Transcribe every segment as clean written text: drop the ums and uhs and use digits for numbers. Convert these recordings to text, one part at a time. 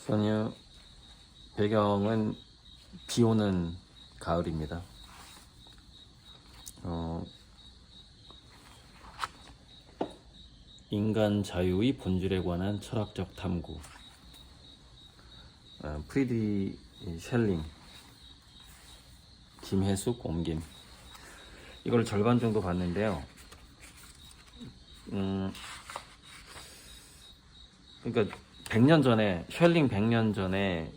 전혀 배경은 비 오는 가을입니다. 인간 자유의 본질에 관한 철학적 탐구. 프리드리 셸링, 김혜숙 옮김. 이걸 절반 정도 봤는데요. 그러니까 100년 전에, 셸링 100년 전에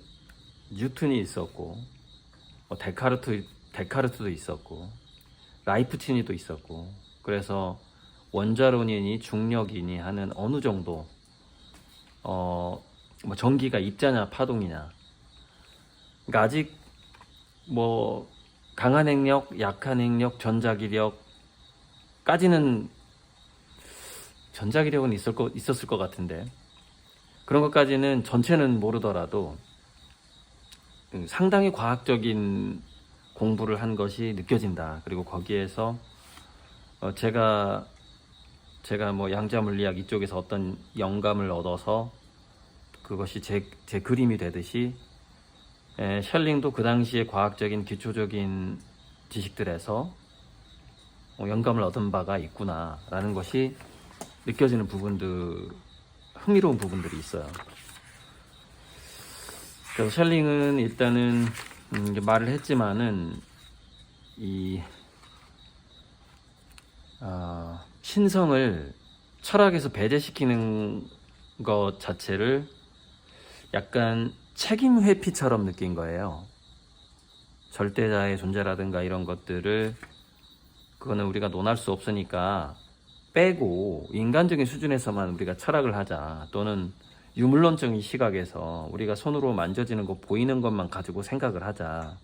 뉴턴이 있었고, 데카르트도 있었고, 라이프치히도 있었고, 그래서 원자론이니 중력이니 하는 어느 정도 전기가 입자냐 파동이냐, 그러니까 아직 강한 핵력, 약한 핵력, 전자기력까지는, 전자기력은 있었을 것 같은데, 그런 것까지는 전체는 모르더라도 상당히 과학적인 공부를 한 것이 느껴진다. 그리고 거기에서 제가 양자물리학 이쪽에서 어떤 영감을 얻어서 그것이 제 그림이 되듯이, 셜링도 그 당시에 과학적인 기초적인 지식들에서 영감을 얻은 바가 있구나 라는 것이 느껴지는 부분들, 흥미로운 부분들이 있어요. 그래서 셜링은 일단은 말을 했지만은 신성을 철학에서 배제시키는 것 자체를 약간 책임 회피처럼 느낀 거예요. 절대자의 존재라든가 이런 것들을, 그거는 우리가 논할 수 없으니까 빼고 인간적인 수준에서만 우리가 철학을 하자, 또는 유물론적인 시각에서 우리가 손으로 만져지는 거, 보이는 것만 가지고 생각을 하자.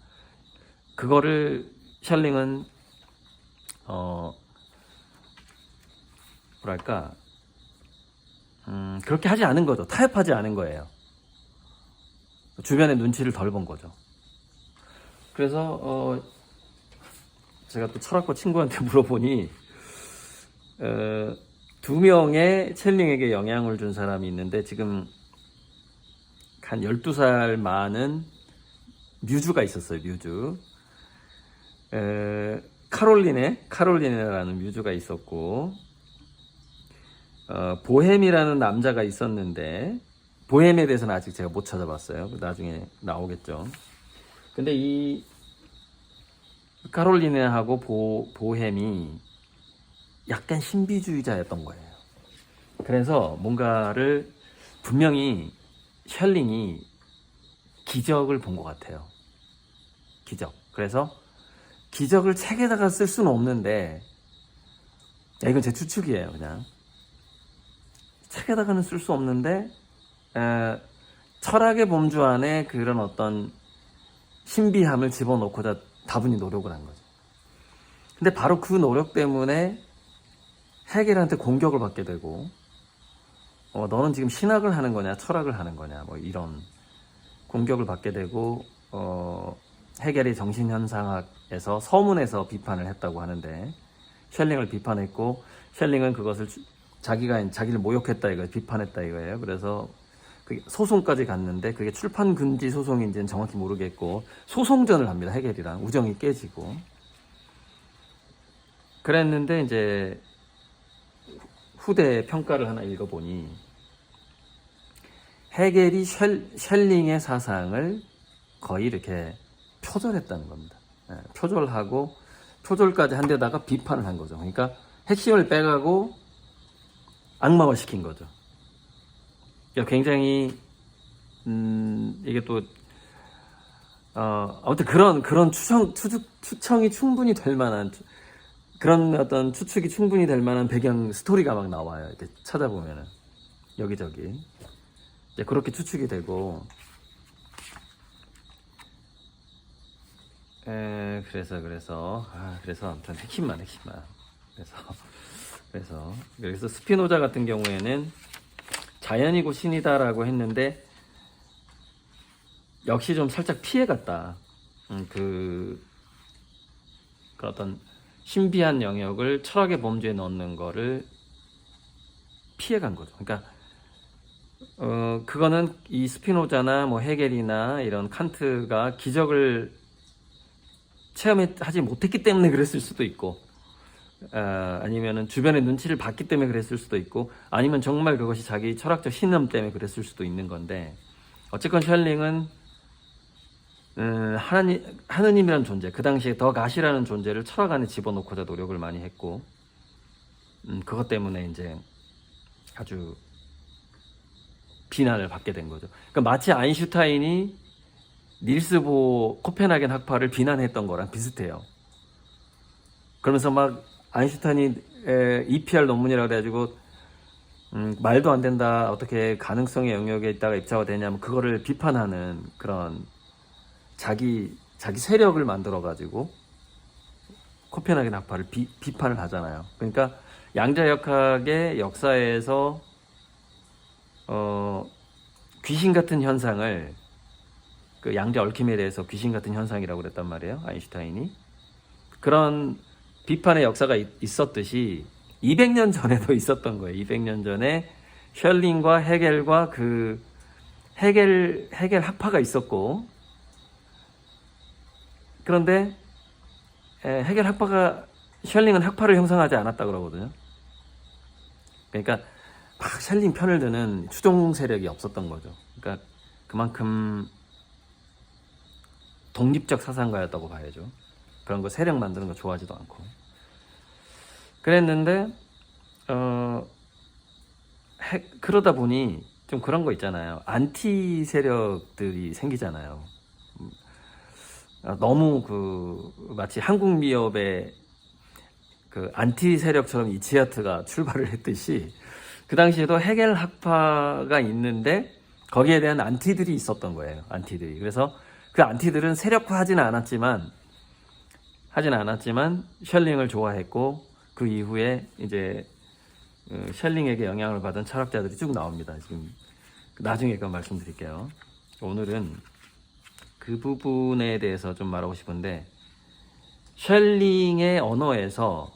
그거를 셜링은 그렇게 하지 않은 거죠. 타협하지 않은 거예요. 주변의 눈치를 덜 본 거죠. 그래서 제가 또 철학과 친구한테 물어보니, 두 명의 첼링에게 영향을 준 사람이 있는데, 지금 한 12살 많은 뮤즈가 있었어요. 뮤즈. 카롤리네라는 뮤즈가 있었고, 보헤미라는 남자가 있었는데, 보헤미에 대해서는 아직 제가 못 찾아봤어요. 나중에 나오겠죠. 근데 이 카롤리네하고 보헤미 약간 신비주의자였던 거예요. 그래서 뭔가를 분명히 셜링이 기적을 본 것 같아요. 기적. 그래서 기적을 책에다가 쓸 수는 없는데, 이건 제 추측이에요. 그냥 책에다가는 쓸 수 없는데, 철학의 범주 안에 그런 어떤 신비함을 집어넣고자 다분히 노력을 한 거죠. 근데 바로 그 노력 때문에 헤겔한테 공격을 받게 되고, 너는 지금 신학을 하는 거냐 철학을 하는 거냐, 이런 공격을 받게 되고, 헤겔이 정신현상학에서 서문에서 비판을 했다고 하는데, 셜링을 비판했고, 셜링은 그것을 자기를 모욕했다 이거예요. 비판했다 이거예요. 그래서 소송까지 갔는데, 그게 출판 금지 소송인지는 정확히 모르겠고, 소송전을 합니다. 헤겔이랑 우정이 깨지고. 그랬는데 이제 후대 평가를 하나 읽어보니, 헤겔이 셜링의 사상을 거의 이렇게 표절했다는 겁니다. 표절하고, 표절까지 한 데다가 비판을 한 거죠. 그러니까 핵심을 빼가고 악마화 시킨 거죠. 그러니까 굉장히 이게 또 아무튼 그런 추청이 충분히 될 만한, 그런 어떤 추측이 충분히 될 만한 배경 스토리가 막 나와요. 이렇게 찾아보면은 여기저기 이제 그렇게 추측이 되고, 그래서 아무튼 핵심만. 그래서 스피노자 같은 경우에는 자연이고 신이다라고 했는데, 역시 좀 살짝 피해갔다. 그 어떤 신비한 영역을 철학의 범주에 넣는 거를 피해간 거죠. 그러니까 그거는 이 스피노자나 뭐 헤겔이나 이런 칸트가 기적을 체험하지 못했기 때문에 그랬을 수도 있고, 아니면은 주변의 눈치를 봤기 때문에 그랬을 수도 있고, 아니면 정말 그것이 자기 철학적 신념 때문에 그랬을 수도 있는 건데, 어쨌건 셜링은 하느님이라는 존재, 그 당시에 더 가시라는 존재를 철학 안에 집어넣고자 노력을 많이 했고, 그것 때문에 이제 아주 비난을 받게 된 거죠. 그러니까 마치 아인슈타인이 닐스 보어 코펜하겐 학파를 비난했던 거랑 비슷해요. 그러면서 막 아인슈타인이 EPR 논문이라고 해가지고 말도 안 된다, 어떻게 가능성의 영역에 있다가 입자가 되냐면 그거를 비판하는 그런 자기 세력을 만들어 가지고 코펜하겐 학파를 비판을 하잖아요. 그러니까 양자역학의 역사에서 귀신 같은 현상을, 그 양자 얽힘에 대해서 귀신 같은 현상이라고 그랬단 말이에요, 아인슈타인이. 그런 비판의 역사가 있었듯이 200년 전에도 있었던 거예요. 200년 전에 셜링과 헤겔과 그 헤겔 학파가 있었고, 그런데 헤겔 학파가, 셜링은 학파를 형성하지 않았다 그러거든요. 그러니까 막 셜링 편을 드는 추종 세력이 없었던 거죠. 그러니까 그만큼 독립적 사상가였다고 봐야죠. 그런 거 세력 만드는 거 좋아하지도 않고. 그랬는데 그러다 보니 좀 그런 거 있잖아요. 안티 세력들이 생기잖아요. 너무 마치 한국 미업의 그 안티 세력처럼 이 지하트가 출발을 했듯이 그 당시에도 헤겔 학파가 있는데 거기에 대한 안티들이 있었던 거예요. 안티들이. 그래서 그 안티들은 세력화하지는 않았지만 셜링을 좋아했고, 그 이후에 이제 셜링에게 영향을 받은 철학자들이 쭉 나옵니다. 지금 나중에 그 말씀드릴게요. 오늘은 그 부분에 대해서 좀 말하고 싶은데, 셜링의 언어에서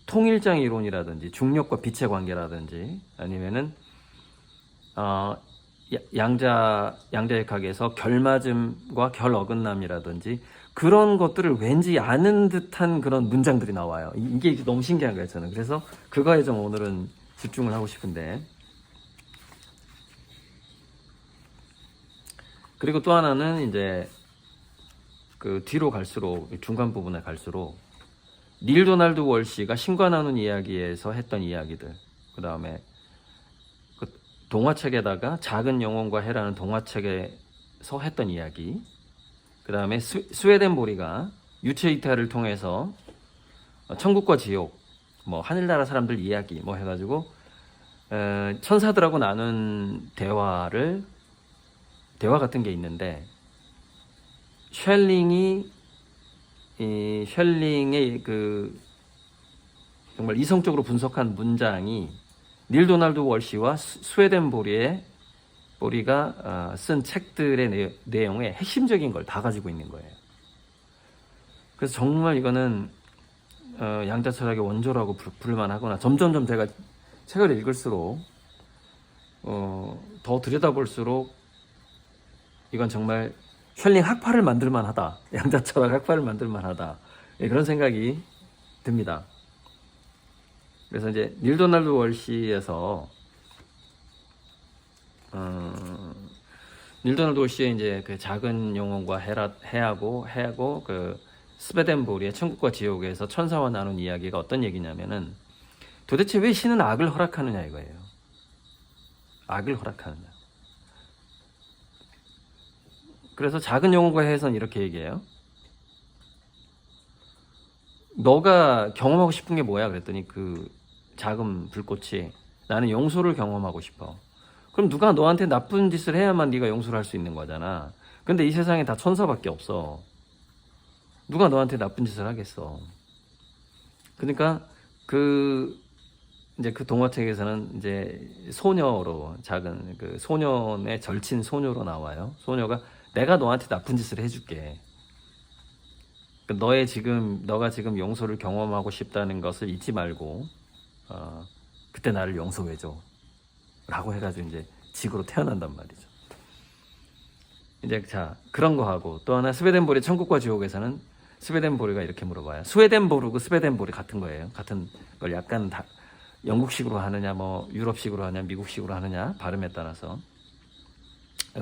통일장 이론이라든지 중력과 빛의 관계라든지, 아니면은 양자역학에서 결맞음과 결어긋남이라든지 그런 것들을 왠지 아는 듯한 그런 문장들이 나와요. 이게 너무 신기한 거예요, 저는. 그래서 그거에 좀 오늘은 집중을 하고 싶은데, 그리고 또 하나는 이제 그 뒤로 갈수록, 중간 부분에 갈수록 닐 도널드 월시가 신과 나눈 이야기에서 했던 이야기들, 그 다음에 그 동화책에다가 작은 영혼과 해라는 동화책에서 했던 이야기, 그 다음에 스웨덴 보리가 유체이타를 통해서 천국과 지옥, 뭐 하늘나라 사람들 이야기 뭐 해가지고 천사들하고 나눈 대화 같은 게 있는데, 셜링의 그 정말 이성적으로 분석한 문장이 닐 도널드 월시와 스웨덴 보리가 쓴 책들의 내용에 핵심적인 걸 다 가지고 있는 거예요. 그래서 정말 이거는 양자 철학의 원조라고 부를만 하구나. 점점점 제가 책을 읽을수록 더 들여다볼수록 이건 정말 셜링 학파를 만들만 하다, 양자 철학 학파를 만들만 하다, 그런 생각이 듭니다. 그래서 이제 닐 도널드 월시에서 닐 도널드 월시의 이제 그 작은 영혼과 해하고 그 스웨덴 보리의 천국과 지옥에서 천사와 나눈 이야기가 어떤 얘기냐면은, 도대체 왜 신은 악을 허락하느냐 이거예요. 악을 허락하느냐. 그래서 작은 영혼과 해에서는 이렇게 얘기해요. 너가 경험하고 싶은 게 뭐야? 그랬더니 그 작은 불꽃이, 나는 용서를 경험하고 싶어. 그럼 누가 너한테 나쁜 짓을 해야만 네가 용서를 할 수 있는 거잖아. 근데 이 세상에 다 천사밖에 없어. 누가 너한테 나쁜 짓을 하겠어. 그러니까 이제 그 동화책에서는 이제 소녀로, 작은 그 소년의 절친 소녀로 나와요. 소녀가 내가 너한테 나쁜 짓을 해줄게. 너가 지금 용서를 경험하고 싶다는 것을 잊지 말고 그때 나를 용서해줘. 라고 해가지고 이제 지구로 태어난단 말이죠. 이제 자, 그런 거 하고 또 하나 스웨덴보리 천국과 지옥에서는 스웨덴보리가 이렇게 물어봐요. 스웨덴보르고 스웨덴보리 같은 거예요. 같은 걸 약간 다 영국식으로 하느냐, 뭐 유럽식으로 하느냐, 미국식으로 하느냐 발음에 따라서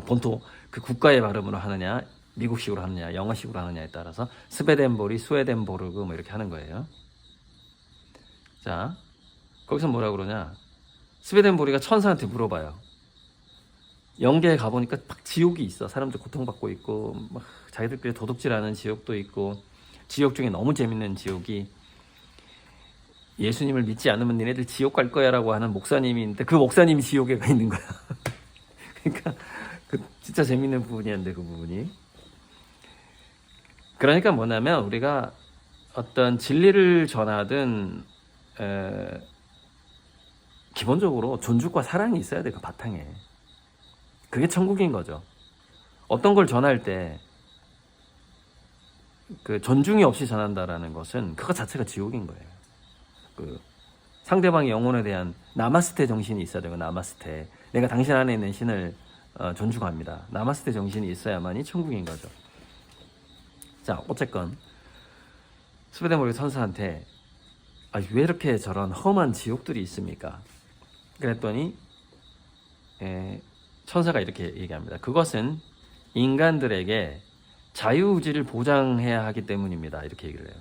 본토 그 국가의 발음으로 하느냐, 미국식으로 하느냐, 영어식으로 하느냐에 따라서 스웨덴보리, 스웨덴보르그 뭐 이렇게 하는 거예요. 자, 거기서 뭐라 그러냐? 스웨덴보리가 천사한테 물어봐요. 영계에 가보니까 막 지옥이 있어. 사람들 고통받고 있고 막 자기들끼리 도둑질하는 지옥도 있고, 지옥 중에 너무 재밌는 지옥이 예수님을 믿지 않으면 니네들 지옥 갈 거야 라고 하는 목사님이 있는데 그 목사님이 지옥에 가 있는 거야. 그러니까 그 진짜 재밌는 부분이었는데 그 부분이. 그러니까 뭐냐면 우리가 어떤 진리를 전하든 기본적으로 존중과 사랑이 있어야 돼. 그 바탕에. 그게 천국인 거죠. 어떤 걸 전할 때 그 존중이 없이 전한다라는 것은 그거 자체가 지옥인 거예요. 그 상대방의 영혼에 대한 나마스테 정신이 있어야 되고, 나마스테. 내가 당신 안에 있는 신을 존중합니다. 나마스테 정신이 있어야만이 천국인 거죠. 자, 어쨌건 스웨덴보리 천사한테 왜 이렇게 저런 험한 지옥들이 있습니까? 그랬더니 천사가 이렇게 얘기합니다. 그것은 인간들에게 자유의지를 보장해야 하기 때문입니다. 이렇게 얘기를 해요.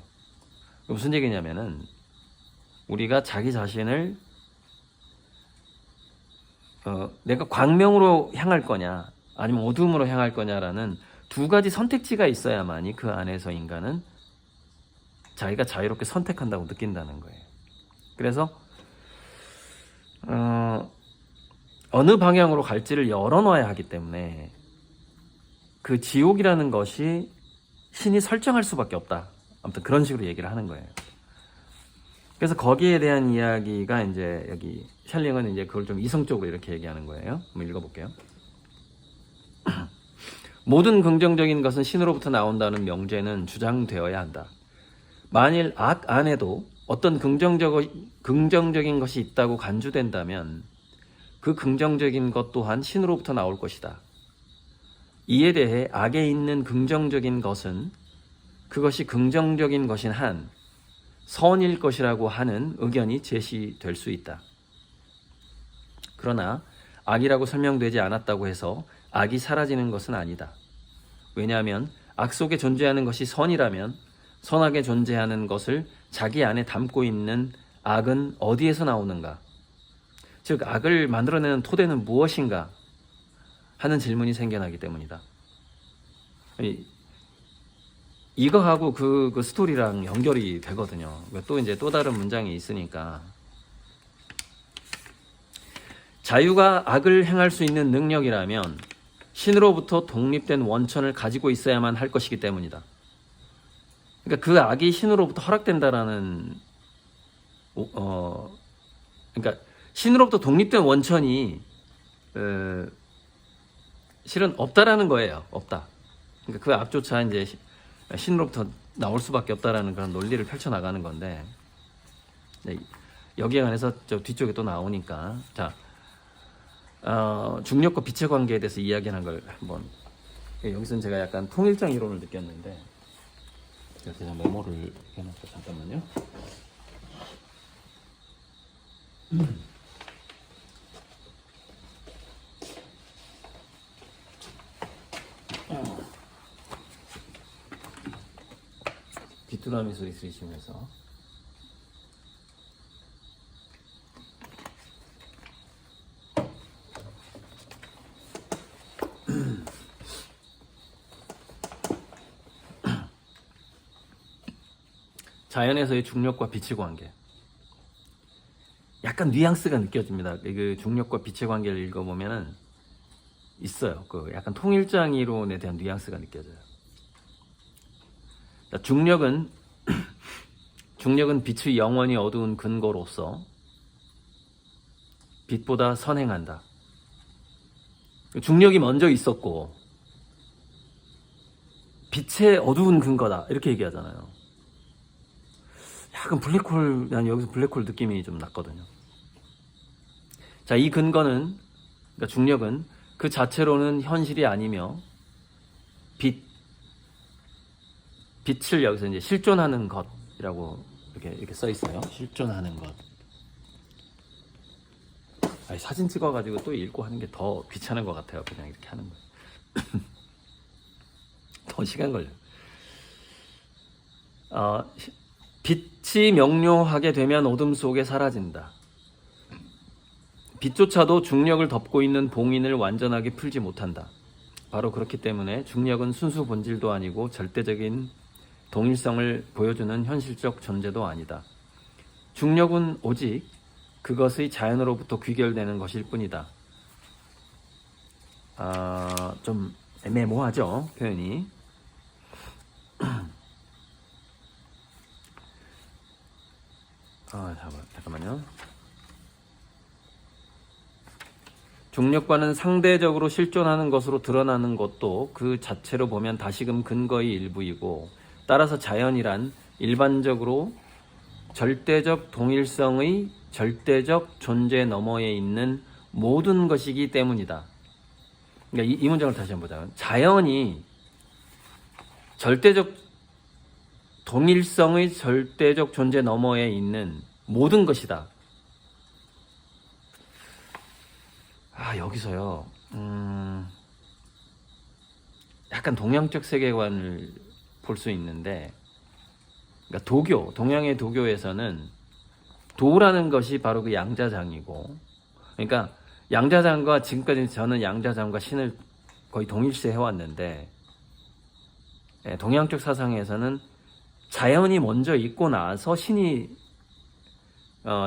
무슨 얘기냐면은 우리가 자기 자신을 내가 광명으로 향할 거냐 아니면 어둠으로 향할 거냐라는 두 가지 선택지가 있어야만이 그 안에서 인간은 자기가 자유롭게 선택한다고 느낀다는 거예요. 그래서 어느 방향으로 갈지를 열어놔야 하기 때문에 그 지옥이라는 것이 신이 설정할 수밖에 없다. 아무튼 그런 식으로 얘기를 하는 거예요. 그래서 거기에 대한 이야기가 이제 여기 샬링은 이제 그걸 좀 이성적으로 이렇게 얘기하는 거예요. 한번 읽어볼게요. 모든 긍정적인 것은 신으로부터 나온다는 명제는 주장되어야 한다. 만일 악 안에도 어떤 긍정적인 것이 있다고 간주된다면 그 긍정적인 것 또한 신으로부터 나올 것이다. 이에 대해 악에 있는 긍정적인 것은 그것이 긍정적인 것인 한 선일 것이라고 하는 의견이 제시될 수 있다. 그러나 악이라고 설명되지 않았다고 해서 악이 사라지는 것은 아니다. 왜냐하면 악 속에 존재하는 것이 선이라면 선하게 존재하는 것을 자기 안에 담고 있는 악은 어디에서 나오는가? 즉 악을 만들어내는 토대는 무엇인가? 하는 질문이 생겨나기 때문이다. 이거하고 그 스토리랑 연결이 되거든요. 또 이제 또 다른 문장이 있으니까. 자유가 악을 행할 수 있는 능력이라면 신으로부터 독립된 원천을 가지고 있어야만 할 것이기 때문이다. 그러니까 그 악이 신으로부터 허락된다라는 그러니까 신으로부터 독립된 원천이 실은 없다라는 거예요. 없다. 그러니까 그 악조차 이제 신으로부터 나올 수밖에 없다라는 그런 논리를 펼쳐 나가는 건데, 여기에 관해서 저 뒤쪽에 또 나오니까, 자, 중력과 빛의 관계에 대해서 이야기하는 걸 한번, 여기서는 제가 약간 통일장 이론을 느꼈는데, 제가 그냥 메모를 해놨고 잠깐만요. 귀뚜라미 소리 들으시면서 자연에서의 중력과 빛의 관계, 약간 뉘앙스가 느껴집니다. 그 중력과 빛의 관계를 읽어보면은 있어요. 그 약간 통일장 이론에 대한 뉘앙스가 느껴져요. 중력은 빛의 영원히 어두운 근거로서 빛보다 선행한다. 중력이 먼저 있었고 빛의 어두운 근거다 이렇게 얘기하잖아요. 약간 블랙홀, 난 여기서 블랙홀 느낌이 좀 났거든요. 자, 이 근거는, 그러니까 중력은 그 자체로는 현실이 아니며 빛을 여기서 이제 실존하는 것이라고 이렇게 써 있어요. 실존하는 것. 아니, 사진 찍어가지고 또 읽고 하는 게 더 귀찮은 것 같아요. 그냥 이렇게 하는 거. 더 시간 걸려. 빛이 명료하게 되면 어둠 속에 사라진다. 빛조차도 중력을 덮고 있는 봉인을 완전하게 풀지 못한다. 바로 그렇기 때문에 중력은 순수 본질도 아니고 절대적인 동일성을 보여주는 현실적 존재도 아니다. 중력은 오직 그것의 자연으로부터 귀결되는 것일 뿐이다. 좀 애매모호하죠, 표현이. 잠깐만요. 중력과는 상대적으로 실존하는 것으로 드러나는 것도 그 자체로 보면 다시금 근거의 일부이고, 따라서 자연이란 일반적으로 절대적 동일성의 절대적 존재 너머에 있는 모든 것이기 때문이다. 그러니까 이 문장을 다시 한번 보자면, 자연이 절대적 동일성의 절대적 존재 너머에 있는 모든 것이다. 여기서요, 약간 동양적 세계관을 볼 수 있는데, 그러니까 동양의 도교에서는 도라는 것이 바로 그 양자장이고, 그러니까 양자장과 지금까지 저는 양자장과 신을 거의 동일시 해왔는데, 동양적 사상에서는 자연이 먼저 있고 나서 신이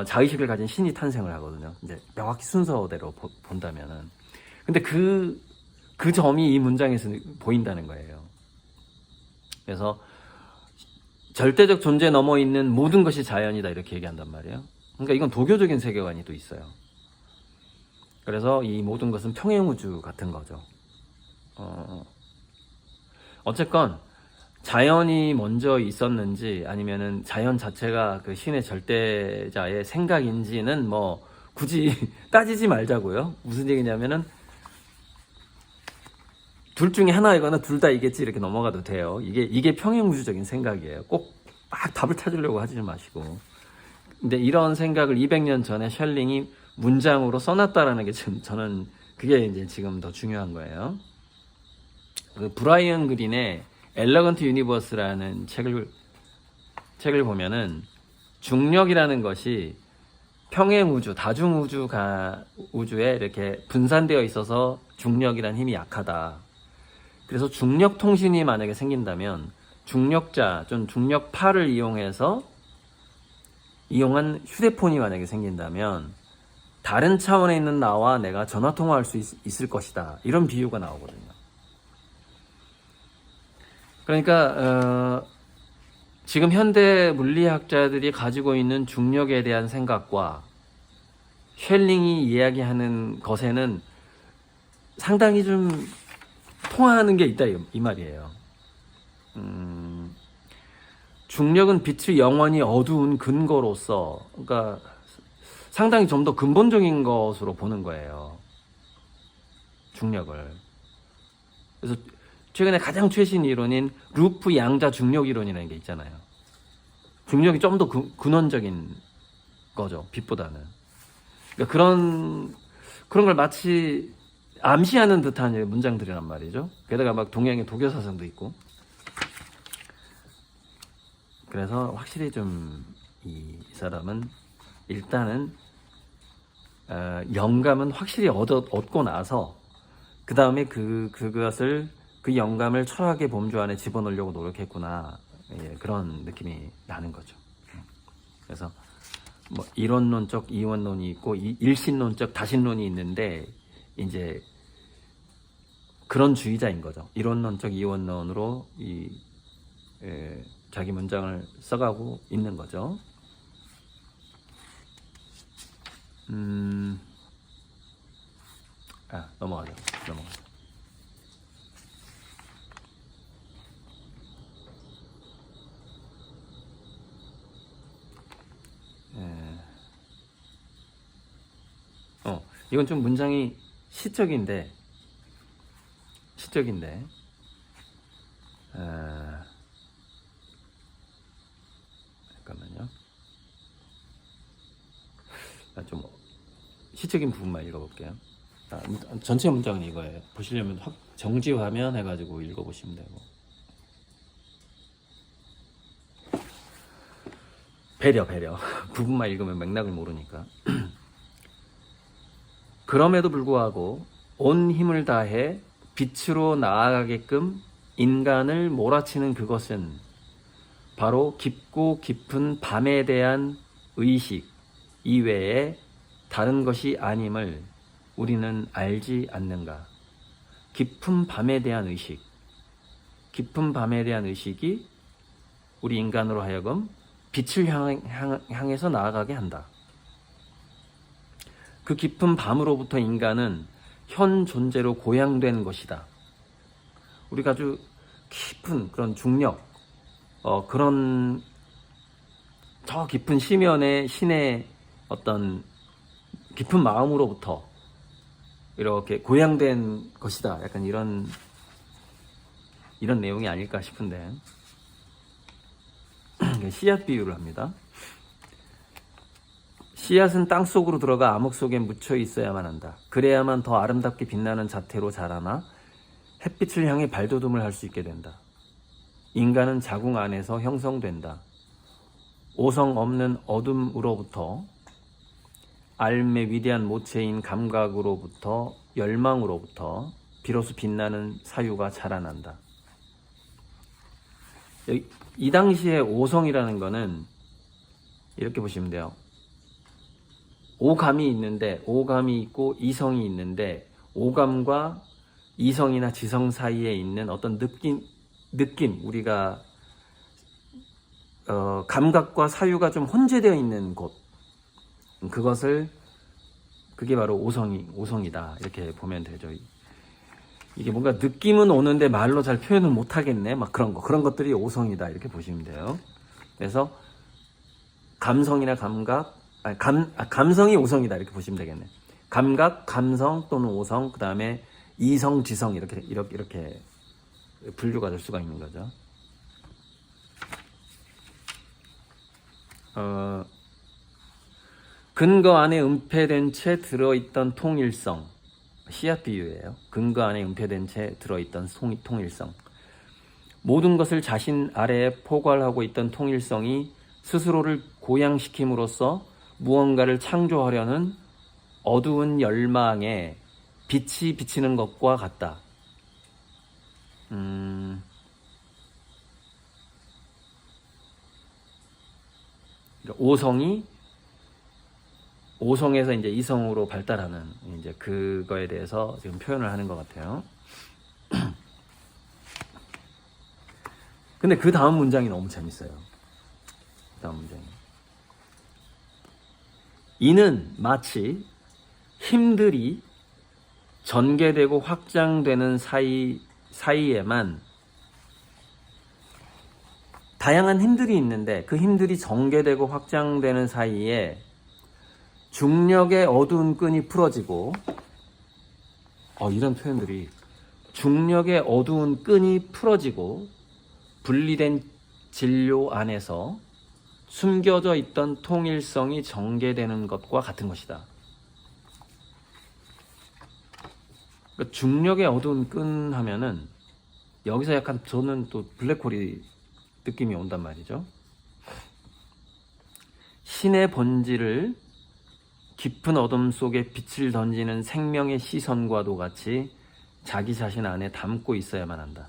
자의식을 가진 신이 탄생을 하거든요. 이제 명확히 순서대로 본다면은. 근데 그 점이 이 문장에서 보인다는 거예요. 그래서 절대적 존재 넘어 있는 모든 것이 자연이다, 이렇게 얘기한단 말이에요. 그러니까 이건 도교적인 세계관이 또 있어요. 그래서 이 모든 것은 평행우주 같은 거죠. 어쨌건 자연이 먼저 있었는지 아니면은 자연 자체가 그 신의 절대자의 생각인지는 뭐 굳이 따지지 말자고요. 무슨 얘기냐면은 둘 중에 하나이거나 둘 다이겠지, 이렇게 넘어가도 돼요. 이게 평행우주적인 생각이에요. 꼭 막 답을 찾으려고 하지 마시고. 근데 이런 생각을 200년 전에 셜링이 문장으로 써놨다라는 게 지금 저는 그게 이제 지금 더 중요한 거예요. 그 브라이언 그린의 엘러건트 유니버스라는 책을 보면은 중력이라는 것이 평행우주, 우주에 이렇게 분산되어 있어서 중력이라는 힘이 약하다. 그래서 중력 통신이 만약에 생긴다면 중력자, 좀 중력파를 이용한 휴대폰이 만약에 생긴다면 다른 차원에 있는 나와 내가 전화 통화할 수 있을 것이다. 이런 비유가 나오거든요. 그러니까 지금 현대 물리학자들이 가지고 있는 중력에 대한 생각과 쉘링이 이야기하는 것에는 상당히 좀 통하는 게 있다, 이 말이에요. 중력은 빛의 영원히 어두운 근거로서, 그러니까 상당히 좀 더 근본적인 것으로 보는 거예요, 중력을. 그래서 최근에 가장 최신 이론인 루프 양자 중력 이론이라는 게 있잖아요. 중력이 좀 더 근원적인 거죠, 빛보다는. 그러니까 그런 걸 마치 암시하는 듯한 문장들이란 말이죠. 게다가 막 동양의 도교 사상도 있고. 그래서 확실히 좀 이 사람은 일단은 영감은 확실히 얻고 나서 그 다음에 그것을 그 영감을 철학의 범주 안에 집어넣으려고 노력했구나, 그런 느낌이 나는 거죠. 그래서 뭐 이론론적 이원론이 있고 일신론적 다신론이 있는데, 이제 그런 주의자인 거죠. 이론론적 이원론으로 자기 문장을 써가고 있는 거죠. 넘어가죠. 이건 좀 문장이 시적인데 잠깐만요. 좀 시적인 부분만 읽어볼게요. 전체 문장은 이거예요. 보시려면 정지화면 해가지고 읽어보시면 되고. 배려 부분만 읽으면 맥락을 모르니까. 그럼에도 불구하고 온 힘을 다해 빛으로 나아가게끔 인간을 몰아치는 그것은 바로 깊고 깊은 밤에 대한 의식 이외에 다른 것이 아님을 우리는 알지 않는가. 깊은 밤에 대한 의식, 깊은 밤에 대한 의식이 우리 인간으로 하여금 빛을 향해서 나아가게 한다. 그 깊은 밤으로부터 인간은 현 존재로 고양된 것이다. 우리가 아주 깊은 그런 중력, 그런 저 깊은 심연의 신의 어떤 깊은 마음으로부터 이렇게 고양된 것이다. 약간 이런 내용이 아닐까 싶은데, 씨앗 비유를 합니다. 씨앗은 땅 속으로 들어가 암흑 속에 묻혀 있어야만 한다. 그래야만 더 아름답게 빛나는 자태로 자라나 햇빛을 향해 발돋움을 할 수 있게 된다. 인간은 자궁 안에서 형성된다. 오성 없는 어둠으로부터, 알매 위대한 모체인 감각으로부터, 열망으로부터 비로소 빛나는 사유가 자라난다. 이 당시에 오성이라는 거는 이렇게 보시면 돼요. 오감이 있는데, 오감이 있고 이성이 있는데, 오감과 이성이나 지성 사이에 있는 어떤 느낌, 우리가 감각과 사유가 좀 혼재되어 있는 곳, 그게 바로 오성이다, 이렇게 보면 되죠. 이게 뭔가 느낌은 오는데 말로 잘 표현을 못 하겠네, 막 그런 것들이 오성이다, 이렇게 보시면 돼요. 그래서 감성이나 감성이 오성이다, 이렇게 보시면 되겠네. 감각, 감성 또는 오성, 그 다음에 이성, 지성, 이렇게 분류가 될 수가 있는 거죠. 근거 안에 은폐된 채 들어있던 통일성, 씨앗 비유예요. 근거 안에 은폐된 채 들어있던 통일성. 모든 것을 자신 아래에 포괄하고 있던 통일성이 스스로를 고양시킴으로써 무언가를 창조하려는 어두운 열망에 빛이 비치는 것과 같다. 오성에서 이제 이성으로 발달하는 이제 그거에 대해서 지금 표현을 하는 것 같아요. 근데 그 다음 문장이 너무 재밌어요. 다음 문장이. 이는 마치 힘들이 전개되고 확장되는 사이에만 다양한 힘들이 있는데 그 힘들이 전개되고 확장되는 사이에 중력의 어두운 끈이 풀어지고, 이런 표현들이, 중력의 어두운 끈이 풀어지고 분리된 진료 안에서 숨겨져 있던 통일성이 전개되는 것과 같은 것이다. 그러니까 중력의 어두운 끈 하면은 여기서 약간 저는 또 블랙홀이 느낌이 온단 말이죠. 신의 본질을 깊은 어둠 속에 빛을 던지는 생명의 시선과도 같이 자기 자신 안에 담고 있어야만 한다.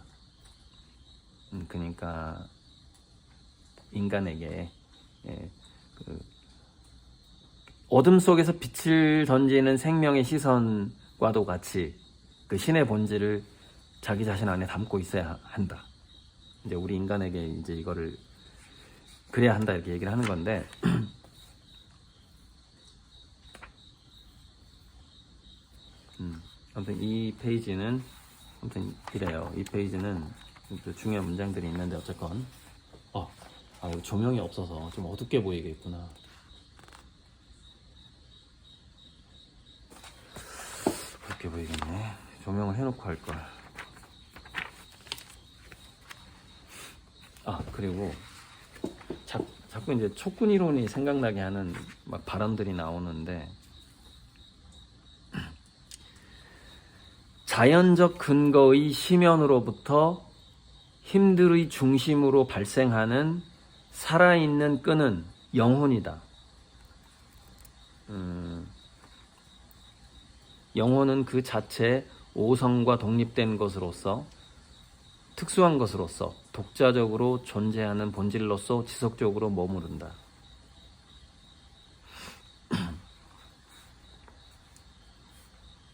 그러니까 인간에게 어둠 속에서 빛을 던지는 생명의 시선과도 같이 그 신의 본질을 자기 자신 안에 담고 있어야 한다. 이제 우리 인간에게 이제 이거를 그래야 한다, 이렇게 얘기를 하는 건데, 아무튼 이 페이지는 아무튼 이래요. 이 페이지는 또 중요한 문장들이 있는데, 어쨌건 여기 조명이 없어서 좀 어둡게 보이겠구나. 어둡게 보이겠네. 조명을 해놓고 할걸. 그리고 자꾸 이제 촉군 이론이 생각나게 하는 막 발언들이 나오는데, 자연적 근거의 심연으로부터 힘들의 중심으로 발생하는 살아있는 끈은 영혼이다. 영혼은 그 자체 오성과 독립된 것으로서, 특수한 것으로서 독자적으로 존재하는 본질로서 지속적으로 머무른다.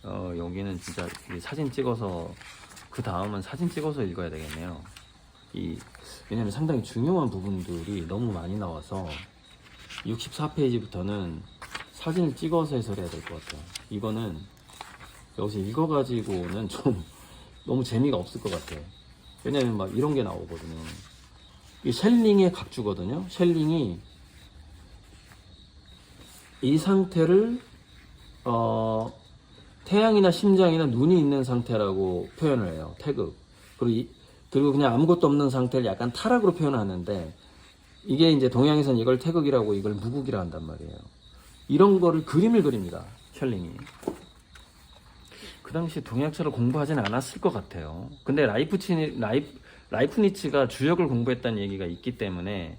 여기는 진짜 사진 찍어서, 그 다음은 사진 찍어서 읽어야 되겠네요. 왜냐면 상당히 중요한 부분들이 너무 많이 나와서 64페이지부터는 사진을 찍어서 해설해야 될 것 같아요. 이거는 여기서 읽어가지고는 좀 너무 재미가 없을 것 같아요. 왜냐면 막 이런 게 나오거든요. 이 셸링의 각주거든요. 셸링이 이 상태를 태양이나 심장이나 눈이 있는 상태라고 표현을 해요. 태극. 그리고 그냥 아무것도 없는 상태를 약간 타락으로 표현하는데, 이게 이제 동양에서는 이걸 태극이라고, 이걸 무국이라 한단 말이에요. 이런 거를 그림을 그립니다. 셸링이. 그 당시 동양철을 공부하진 않았을 것 같아요. 근데 라이프니츠가 주역을 공부했다는 얘기가 있기 때문에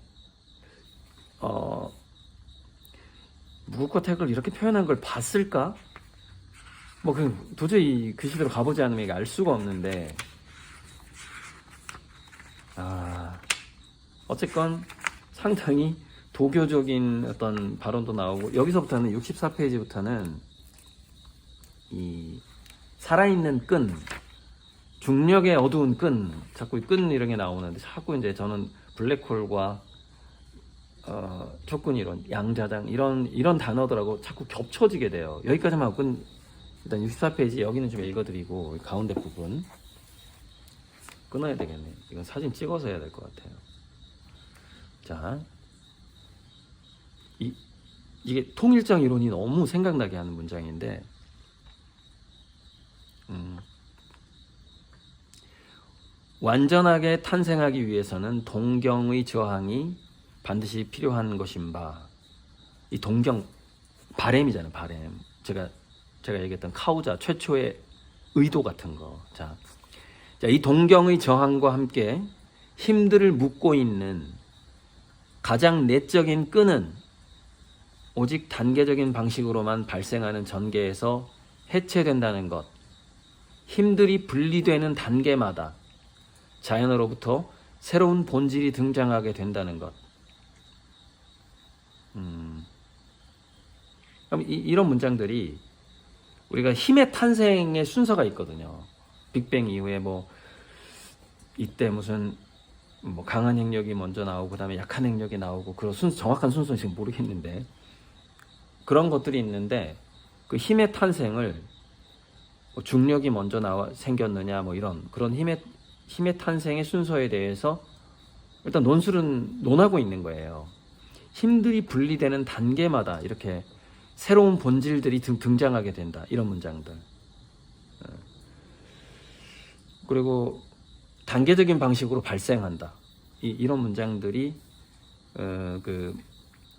무국과 태극을 이렇게 표현한 걸 봤을까? 뭐 도저히 그 시대로 가보지 않으면 이게 알 수가 없는데, 어쨌건 상당히 도교적인 어떤 발언도 나오고, 여기서부터는 64페이지부터는 이 살아있는 끈, 중력의 어두운 끈, 자꾸 끈 이런 게 나오는데, 자꾸 이제 저는 블랙홀과 촉군 이론, 양자장 이런 단어들하고 자꾸 겹쳐지게 돼요. 여기까지만 하고 일단 64페이지 여기는 좀 읽어드리고, 가운데 부분 끊어야 되겠네. 이건 사진 찍어서 해야 될 것 같아요. 자, 이게 통일장 이론이 너무 생각나게 하는 문장인데, 완전하게 탄생하기 위해서는 동경의 저항이 반드시 필요한 것인바. 이 동경, 바램이잖아요, 바램. 제가 얘기했던 카우자 최초의 의도 같은 거. 자, 이 동경의 저항과 함께 힘들을 묶고 있는 가장 내적인 끈은 오직 단계적인 방식으로만 발생하는 전개에서 해체된다는 것. 힘들이 분리되는 단계마다 자연으로부터 새로운 본질이 등장하게 된다는 것. 그럼 이런 문장들이, 우리가 힘의 탄생의 순서가 있거든요. 빅뱅 이후에 이때 무슨 강한 행력이 먼저 나오고, 그 다음에 약한 행력이 나오고, 그런 정확한 순서는 지금 모르겠는데, 그런 것들이 있는데, 그 힘의 탄생을 중력이 먼저 생겼느냐, 그런 힘의 탄생의 순서에 대해서 일단 논술은 논하고 있는 거예요. 힘들이 분리되는 단계마다 이렇게 새로운 본질들이 등장하게 된다. 이런 문장들. 그리고 단계적인 방식으로 발생한다. 이런 문장들이 그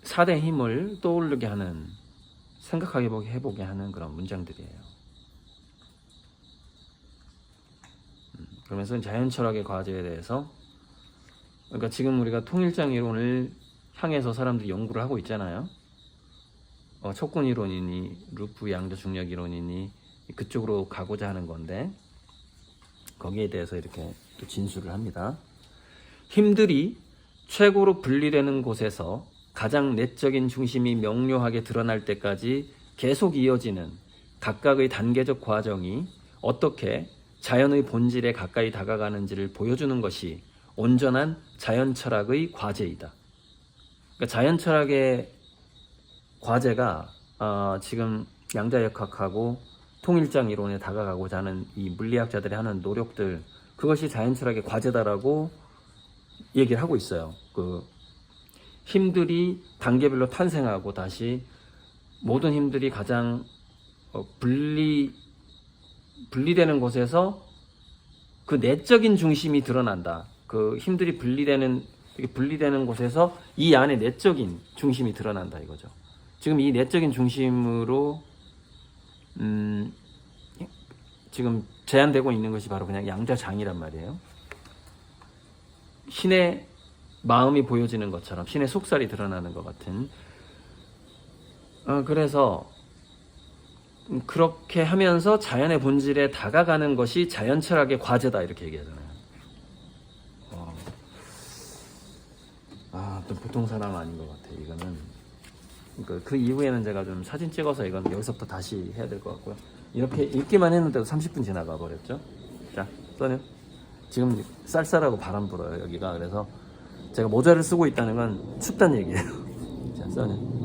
4대 힘을 떠오르게 하는, 생각하게 해보게 하는 그런 문장들이에요. 그러면서 자연철학의 과제에 대해서, 그러니까 지금 우리가 통일장 이론을 향해서 사람들이 연구를 하고 있잖아요. 촉군 이론이니 루프 양자 중력 이론이니 그쪽으로 가고자 하는 건데, 거기에 대해서 이렇게 또 진술을 합니다. 힘들이 최고로 분리되는 곳에서 가장 내적인 중심이 명료하게 드러날 때까지 계속 이어지는 각각의 단계적 과정이 어떻게 자연의 본질에 가까이 다가가는지를 보여주는 것이 온전한 자연철학의 과제이다. 그러니까 자연철학의 과제가 지금 양자역학하고 통일장 이론에 다가가고자 하는 이 물리학자들이 하는 노력들, 그것이 자연철학의 과제다라고 얘기를 하고 있어요. 그 힘들이 단계별로 탄생하고, 다시 모든 힘들이 가장 분리되는 곳에서 그 내적인 중심이 드러난다. 그 힘들이 분리되는 곳에서 이 안에 내적인 중심이 드러난다 이거죠. 지금 이 내적인 중심으로 지금 제한되고 있는 것이 바로 그냥 양자장이란 말이에요. 신의 마음이 보여지는 것처럼 신의 속살이 드러나는 것 같은. 그래서 그렇게 하면서 자연의 본질에 다가가는 것이 자연철학의 과제다 이렇게 얘기하잖아요. 또 보통 사람 아닌 것 같아 이거는. 그러니까 그 이후에는 제가 좀 사진 찍어서 이건 여기서부터 다시 해야 될 것 같고요. 이렇게 읽기만 했는데도 30분 지나가 버렸죠. 자, 써요. 지금 쌀쌀하고 바람 불어요 여기가. 그래서 제가 모자를 쓰고 있다는 건 춥다는 얘기예요. 자, 써요.